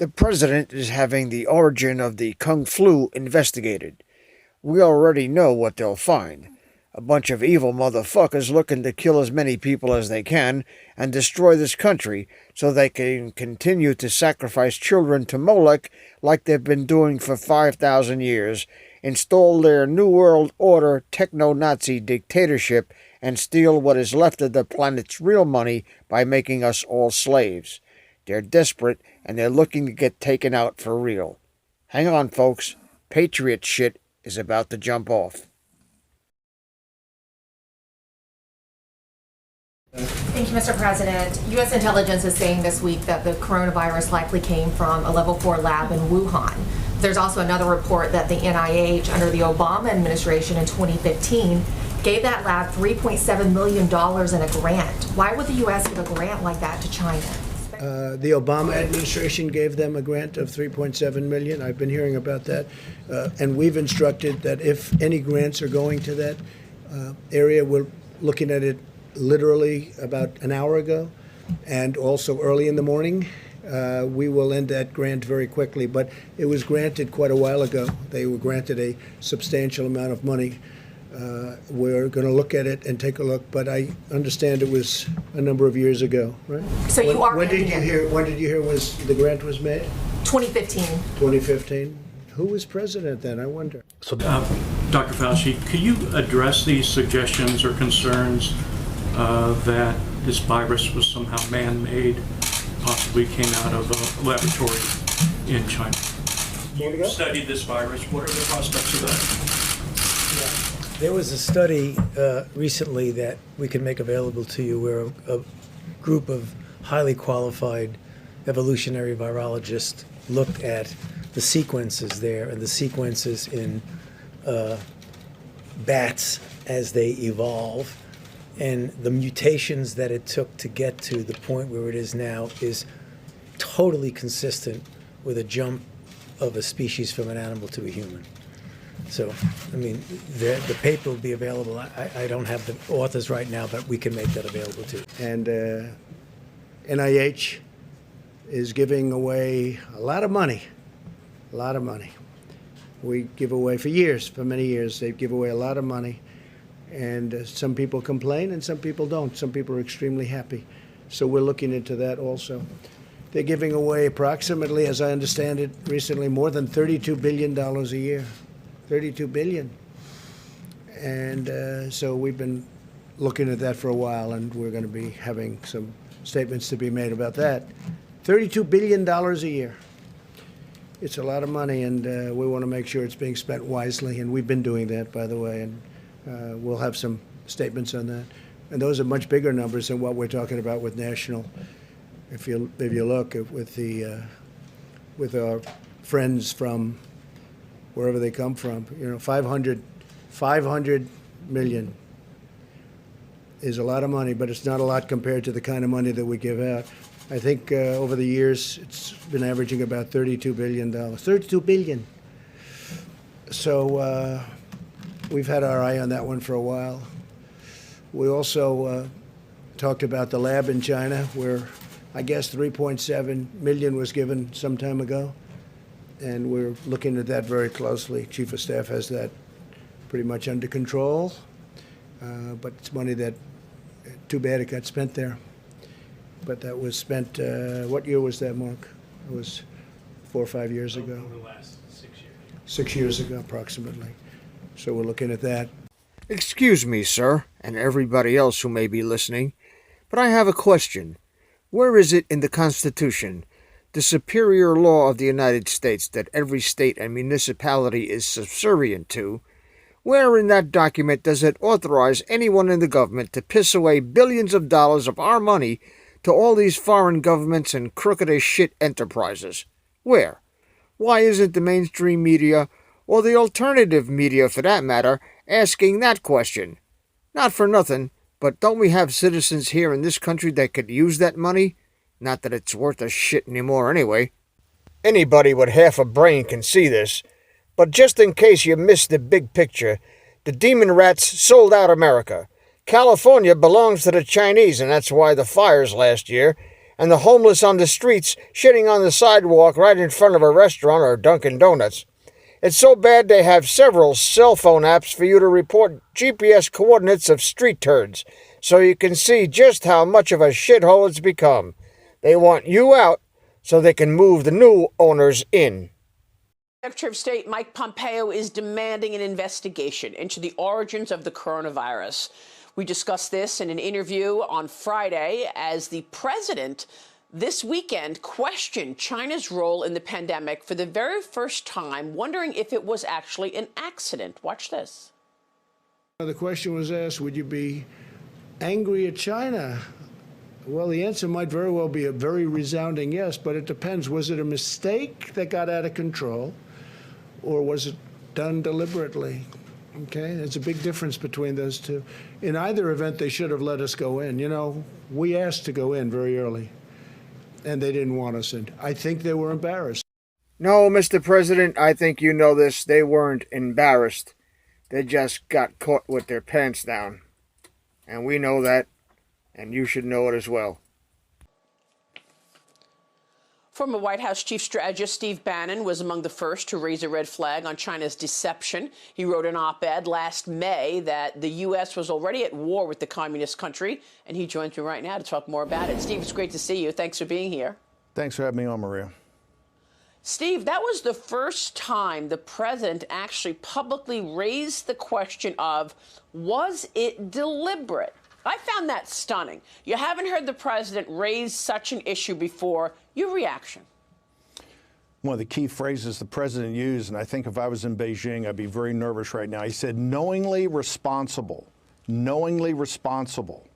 The president is having the origin of the Kung-Flu investigated. We already know what they'll find. A bunch of evil motherfuckers looking to kill as many people as they can and destroy this country so they can continue to sacrifice children to Moloch like they've been doing for 5,000 years, install their New World Order techno-Nazi dictatorship, and steal what is left of the planet's real money by making us all slaves. They're desperate, and they're looking to get taken out for real. Hang on, folks. Patriot shit is about to jump off. Thank you, Mr. President. U.S. intelligence is saying this week that the coronavirus likely came from a level 4 lab in Wuhan. There's also another report that the NIH, under the Obama administration in 2015, gave that lab $3.7 million in a grant. Why would the U.S. give a grant like that to China? The Obama administration gave them a grant of $3.7 million. I've been hearing about that. And we've instructed that if any grants are going to that area, we're looking at it literally about an hour ago, and also early in the morning. We will end that grant very quickly, but it was granted quite a while ago. They were granted a substantial amount of money. We're going to look at it and take a look, but I understand it was a number of years ago, right? So you are. When did you hear was the grant was made? 2015. 2015. Who was president then? I wonder. So, Dr. Fauci, could you address these suggestions or concerns that this virus was somehow man-made, possibly came out of a laboratory in China? You studied this virus. What are the prospects of that? There was a study recently that we can make available to you where a group of highly qualified evolutionary virologists looked at the sequences there and the sequences in bats as they evolve. And the mutations that it took to get to the point where it is now is totally consistent with a jump of a species from an animal to a human. So, I mean, the paper will be available. I don't have the authors right now, but we can make that available too. And NIH is giving away a lot of money, a lot of money. We give away for years, for many years, they give away a lot of money. And some people complain and some people don't. Some people are extremely happy. So we're looking into that also. They're giving away approximately, as I understand it recently, more than $32 billion a year. $32 billion. And so we've been looking at that for a while, and we're going to be having some statements to be made about that. $32 billion a year. It's a lot of money, and we want to make sure it's being spent wisely, and we've been doing that, by the way, and we'll have some statements on that. And those are much bigger numbers than what we're talking about with national. If you look at, with our friends from wherever they come from, 500 million is a lot of money, but it's not a lot compared to the kind of money that we give out. I think over the years it's been averaging about $32 billion. $32 billion. So we've had our eye on that one for a while. We also talked about the lab in China where I guess 3.7 million was given some time ago. And we're looking at that very closely. Chief of Staff has that pretty much under control. But it's money that, too bad it got spent there. But that was spent, what year was that, Mark? It was 4 or 5 years ago. Over the last 6 years. 6 years ago, approximately. So we're looking at that. Excuse me, sir, and everybody else who may be listening, but I have a question. Where is it in the Constitution, the superior law of the United States that every state and municipality is subservient to, where in that document does it authorize anyone in the government to piss away billions of dollars of our money to all these foreign governments and crooked-as-shit enterprises? Where? Why isn't the mainstream media, or the alternative media for that matter, asking that question? Not for nothing, but don't we have citizens here in this country that could use that money? Not that it's worth a shit anymore anyway. Anybody with half a brain can see this, but just in case you missed the big picture, the demon rats sold out America. California belongs to the Chinese, and that's why the fires last year, and the homeless on the streets shitting on the sidewalk right in front of a restaurant or Dunkin' Donuts. It's so bad they have several cell phone apps for you to report GPS coordinates of street turds, so you can see just how much of a shithole it's become. They want you out so they can move the new owners in. Secretary of State Mike Pompeo is demanding an investigation into the origins of the coronavirus. We discussed this in an interview on Friday as the president this weekend questioned China's role in the pandemic for the very first time, wondering if it was actually an accident. Watch this. The question was asked, would you be angry at China? Well, the answer might very well be a very resounding yes, but it depends. Was it a mistake that got out of control, or was it done deliberately? Okay, there's a big difference between those two. In either event, they should have let us go in. You know, we asked to go in very early, and they didn't want us in. I think they were embarrassed. No, Mr. President, I think you know this. They weren't embarrassed. They just got caught with their pants down. And we know that, and you should know it as well. Former White House Chief Strategist Steve Bannon was among the first to raise a red flag on China's deception. He wrote an op-ed last May that the U.S. was already at war with the communist country, and he joins me right now to talk more about it. Steve, it's great to see you. Thanks for being here. Thanks for having me on, Maria. Steve, that was the first time the president actually publicly raised the question of, was it deliberate? I found that stunning. You haven't heard the president raise such an issue before. Your reaction? One of the key phrases the president used, and I think if I was in Beijing, I'd be very nervous right now. He said, knowingly responsible, knowingly responsible.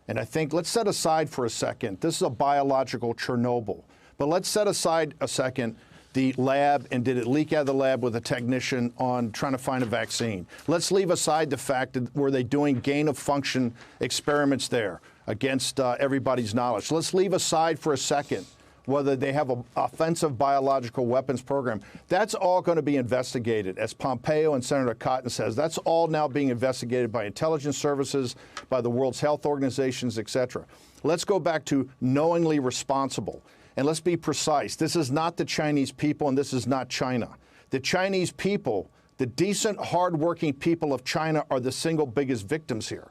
And I think, let's set aside for a second, this is a biological Chernobyl, but let's set aside a second the lab, and did it leak out of the lab with a technician on trying to find a vaccine? Let's leave aside the fact that were they doing gain of function experiments there against everybody's knowledge. Let's leave aside for a second whether they have an offensive biological weapons program. That's all going to be investigated. As Pompeo and Senator Cotton says, that's all now being investigated by intelligence services, by the World Health Organizations, et cetera. Let's go back to knowingly responsible. And let's be precise. This is not the Chinese people, and this is not China. The Chinese people, the decent, hardworking people of China, are the single biggest victims here.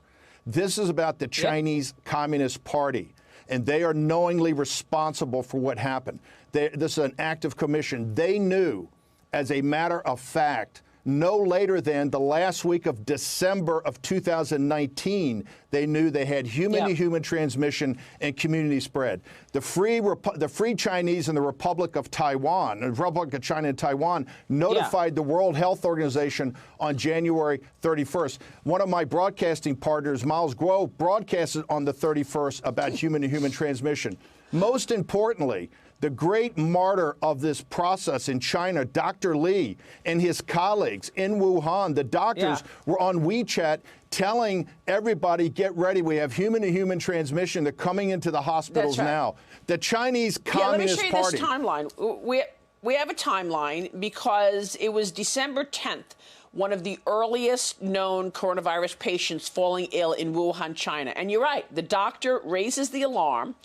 This is about the Chinese Communist Party, and they are knowingly responsible for what happened. This is an act of commission. They knew, as a matter of fact, no later than the last week of December of 2019, they knew they had human-to-human transmission and community spread. The Free Chinese and the Republic of Taiwan, the Republic of China and Taiwan, notified the World Health Organization on January 31st. One of my broadcasting partners, Miles Grove, broadcasted on the 31st about human-to-human transmission. Most importantly, the great martyr of this process in China, Dr. Li, and his colleagues in Wuhan, the doctors were on WeChat telling everybody, get ready, we have human-to-human transmission. They're coming into the hospitals now. The Chinese Communist Party. Let me show you this timeline. We have a timeline because it was December 10th, one of the earliest known coronavirus patients falling ill in Wuhan, China. And you're right, the doctor raises the alarm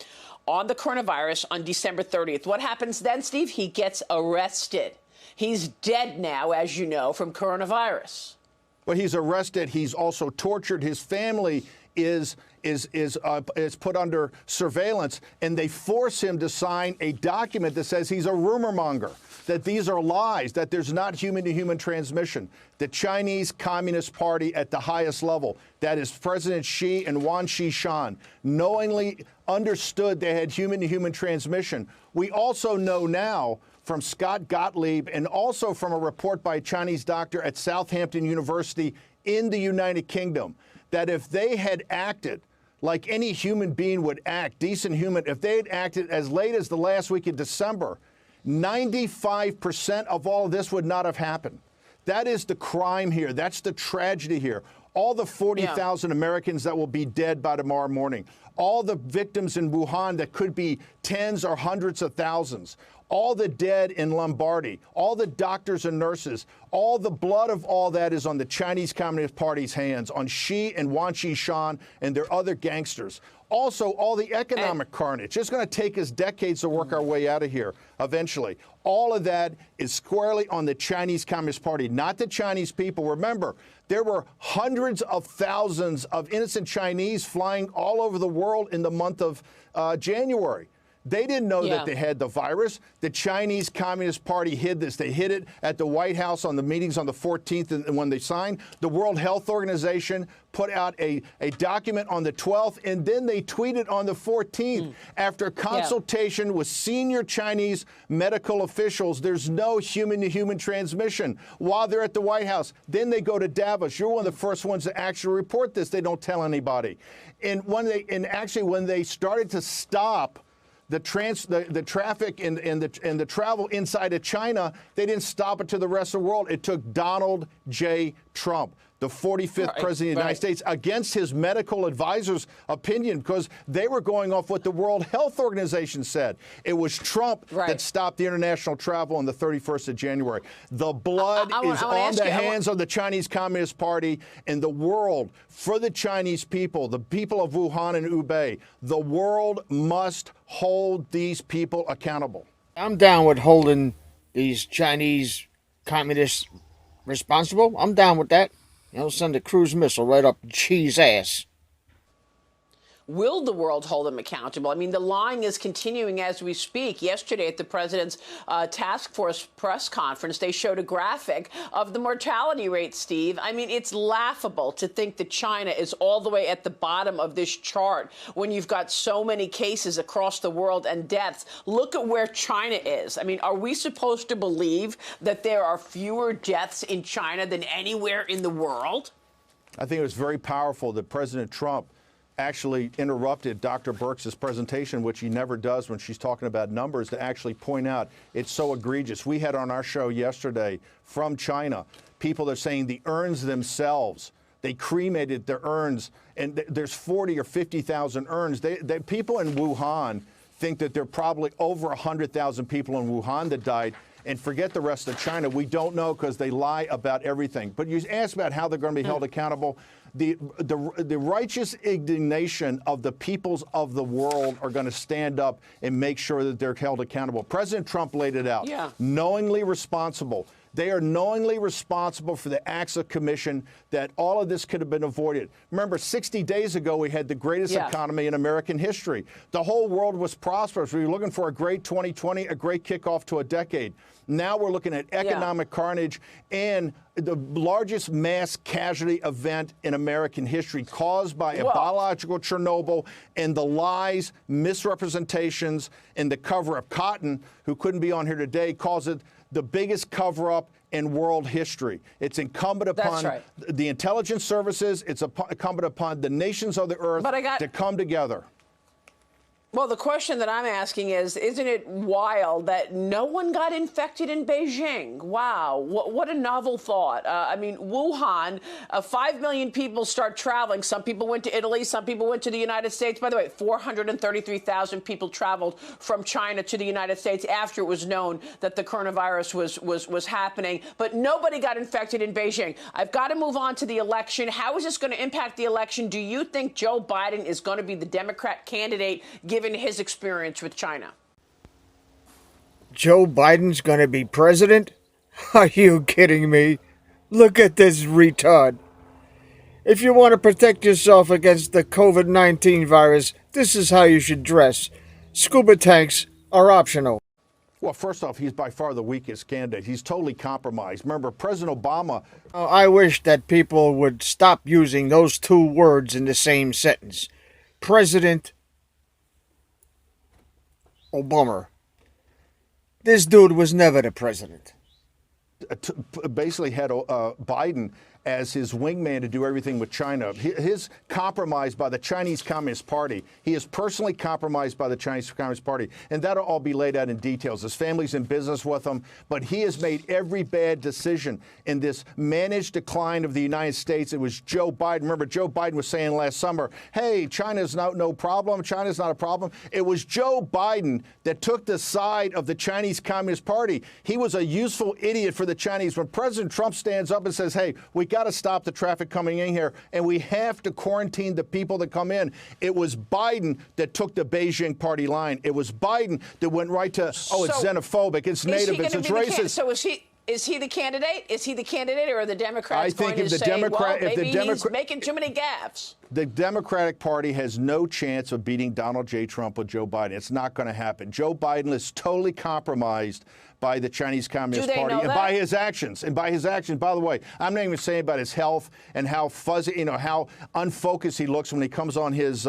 on the coronavirus on December 30th. What happens then, Steve? He gets arrested. He's dead now, as you know, from coronavirus. But he's arrested. He's also tortured. His family is put under surveillance, and they force him to sign a document that says he's a rumor monger, that these are lies, that there's not human-to-human transmission. The Chinese Communist Party at the highest level, that is President Xi and Wan Xishan, knowingly understood they had human-to-human transmission. We also know now from Scott Gottlieb and also from a report by a Chinese doctor at Southampton University in the United Kingdom that if they had acted like any human being would act, decent human, if they had acted as late as the last week of December, 95% of all of this would not have happened. That is the crime here. That's the tragedy here. All the 40,000 Americans that will be dead by tomorrow morning, all the victims in Wuhan that could be tens or hundreds of thousands, all the dead in Lombardy, all the doctors and nurses, all the blood of all that is on the Chinese Communist Party's hands, on Xi and Wan Qishan and their other gangsters. Also, all the economic carnage. It's going to take us decades to work our way out of here eventually. All of that is squarely on the Chinese Communist Party, not the Chinese people. Remember, there were hundreds of thousands of innocent Chinese flying all over the world in the month of January. They didn't know that they had the virus. The Chinese Communist Party hid this. They hid it at the White House on the meetings on the 14th and when they signed. The World Health Organization put out a document on the 12th, and then they tweeted on the 14th. After consultation with senior Chinese medical officials, there's no human-to-human transmission while they're at the White House. Then they go to Davos. You're one of the first ones to actually report this. They don't tell anybody. And when they started to stop the traffic and the travel inside of China, they didn't stop it to the rest of the world. It took Donald J. Trump, the 45th president of the United States, against his medical advisor's opinion, because they were going off what the World Health Organization said. It was Trump that stopped the international travel on the 31st of January. The blood is on the hands of the Chinese Communist Party and the world. For the Chinese people, the people of Wuhan and Hubei, the world must hold these people accountable. I'm down with holding these Chinese communists responsible. I'm down with that. Send a cruise missile right up Xi's ass. Will the world hold them accountable? I mean, the lying is continuing as we speak. Yesterday at the president's task force press conference, they showed a graphic of the mortality rate, Steve. I mean, it's laughable to think that China is all the way at the bottom of this chart when you've got so many cases across the world and deaths. Look at where China is. I mean, are we supposed to believe that there are fewer deaths in China than anywhere in the world? I think it was very powerful that President Trump actually interrupted Dr. Birx's presentation, which he never does when she's talking about numbers, to actually point out it's so egregious. We had on our show yesterday from China people that are saying the urns themselves, they cremated their urns, and there's 40 or 50,000 urns. People in Wuhan think that there are probably over 100,000 people in Wuhan that died. And forget the rest of China. We don't know because they lie about everything. But you asked about how they're going to be held accountable. The righteous indignation of the peoples of the world are going to stand up and make sure that they're held accountable. President Trump laid it out. Knowingly responsible. They are knowingly responsible for the acts of commission that all of this could have been avoided. Remember, 60 days ago, we had the greatest economy in American history. The whole world was prosperous. We were looking for a great 2020, a great kickoff to a decade. Now we're looking at economic carnage and the largest mass casualty event in American history caused by a biological Chernobyl and the lies, misrepresentations, and the cover-up. Cotton, who couldn't be on here today, calls it the biggest cover-up in world history. It's incumbent upon the intelligence services, it's incumbent upon the nations of the earth to come together. Well, the question that I'm asking is, isn't it wild that no one got infected in Beijing? Wow, what a novel thought. I mean, Wuhan, 5 million people start traveling. Some people went to Italy, some people went to the United States. By the way, 433,000 people traveled from China to the United States after it was known that the coronavirus was happening. But nobody got infected in Beijing. I've got to move on to the election. How is this going to impact the election? Do you think Joe Biden is going to be the Democrat candidate given his experience with China? Joe Biden's gonna be president? Are you kidding me? Look at this retard. If you want to protect yourself against the COVID-19 virus, this is how you should dress. Scuba tanks are optional. Well, first off, he's by far the weakest candidate. He's totally compromised. Remember, President Obama... I wish that people would stop using those two words in the same sentence. President Obama. This dude was never the president. Basically had Biden as his wingman to do everything with China. His compromise by the Chinese Communist Party. He is personally compromised by the Chinese Communist Party, and that'll all be laid out in details. His family's in business with him, but he has made every bad decision in this managed decline of the United States. It was Joe Biden. Remember, Joe Biden was saying last summer, hey, China's no problem. China's not a problem. It was Joe Biden that took the side of the Chinese Communist Party. He was a useful idiot for the Chinese. When President Trump stands up and says, hey, we got to stop the traffic coming in here, and we have to quarantine the people that come in. It was Biden that took the Beijing party line. It was Biden that went right to, it's xenophobic, it's nativist, it's racist. So is he the candidate? Is he the candidate, or are the Democrats going to say, he's making too many gaffes? The Democratic Party has no chance of beating Donald J. Trump with Joe Biden. It's not going to happen. Joe Biden is totally compromised by the Chinese Communist Party and by his actions. And by his actions, by the way, I'm not even saying about his health and how fuzzy, how unfocused he looks when he comes on his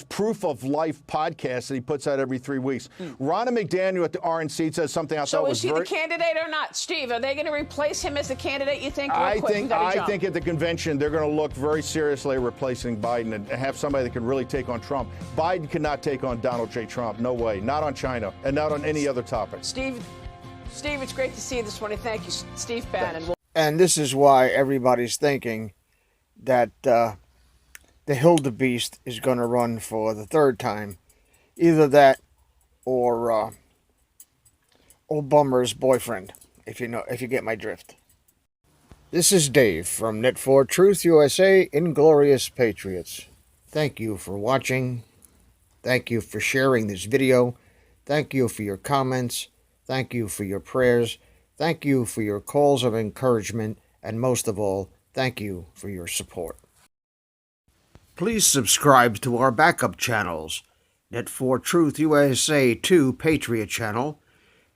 Proof of Life podcast that he puts out every 3 weeks. Ronna McDaniel at the RNC says something I thought was very... So is he the candidate or not? Steve, are they going to replace him as the candidate, you think? I think at the convention they're going to look very seriously at replacing Biden and have somebody that can really take on Trump. Biden cannot take on Donald J. Trump. No way. Not on China and not on any other topic. Steve, it's great to see you this morning. Thank you, Steve Bannon. And this is why everybody's thinking that the Hildebeest is going to run for the third time. Either that or Obama's boyfriend, if you get my drift. This is Dave from Net4 Truth USA, Inglorious Patriots. Thank you for watching. Thank you for sharing this video. Thank you for your comments. Thank you for your prayers. Thank you for your calls of encouragement. And most of all, thank you for your support. Please subscribe to our backup channels. Net4 Truth USA 2 Patriot Channel,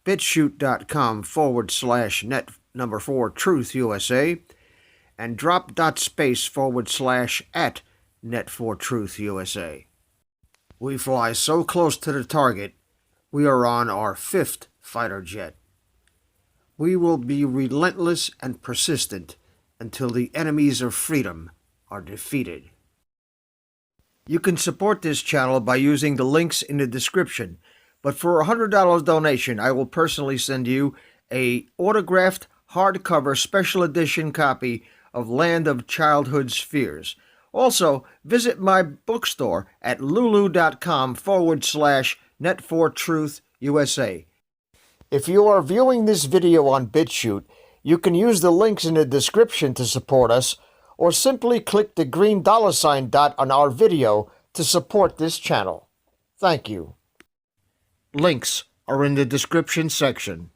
bitshoot.com/net4 Truth USA, and drop.space/@net4 Truth USA. We fly so close to the target, we are on our 5th fighter jet. We will be relentless and persistent until the enemies of freedom are defeated. You can support this channel by using the links in the description, but for a $100 donation, I will personally send you a autographed hardcover special edition copy of Land of Childhood's Fears. Also, visit my bookstore at lulu.com/net4 Truth USA. If you are viewing this video on BitChute, you can use the links in the description to support us, or simply click the green $ dot on our video to support this channel. Thank you. Links are in the description section.